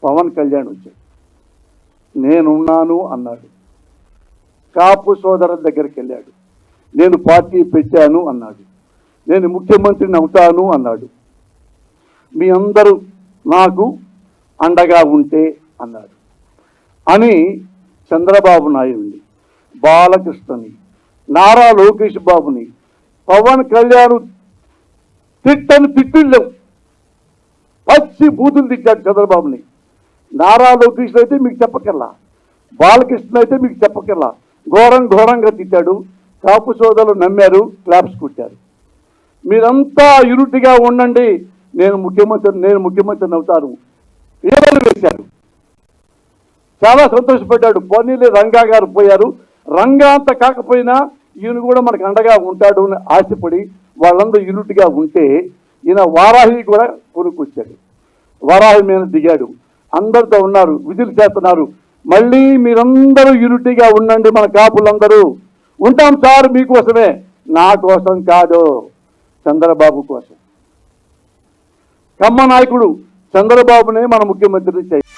పవన్ కళ్యాణ్ వచ్చాడు. నేనున్నాను అన్నాడు. కాపు సోదరుల దగ్గరికి వెళ్ళాడు. నేను పార్టీ పెట్టాను అన్నాడు. నేను ముఖ్యమంత్రిని అవుతాను అన్నాడు. మీ అందరూ నాకు అండగా ఉంటే అన్నాడు. అని చంద్రబాబు నాయుడిని, బాలకృష్ణని, నారా లోకేష్ బాబుని, పవన్ కళ్యాణ్ తిట్టని తిట్టిళ్ళం పచ్చి బూతులు తిట్టాడు చంద్రబాబుని. నారా లోకేష్ అయితే మీకు చెప్పకల్లా, బాలకృష్ణ అయితే మీకు చెప్పకల్లా ఘోరంగా తిట్టాడు. కాపు సోదరులు నమ్మారు, క్లాప్స్ కొట్టారు. మీరంతా యూనిట్గా ఉండండి, నేను ముఖ్యమంత్రిని అవుతాను ఏమని వేశారు. చాలా సంతోషపడ్డాడు. పోనీలే రంగా గారు పోయారు, రంగా అంత కాకపోయినా ఈయన కూడా మనకు అండగా ఉంటాడు అని ఆశపడి వాళ్ళందరూ యూనిట్గా ఉంటే ఈయన వారాహి కూడా కొనుక్కొచ్చాడు. వారాహి మీద దిగాడు. అందరితో ఉన్నారు, విధులు చేస్తున్నారు. మళ్ళీ మీరందరూ యూనిటీగా ఉండండి, మన కాపులందరూ ఉంటాం సార్ మీకోసమే, నా కోసం కాదు, చంద్రబాబు కోసం. కమ్మ నాయకుడు చంద్రబాబునే మన ముఖ్యమంత్రిని చేయాలి.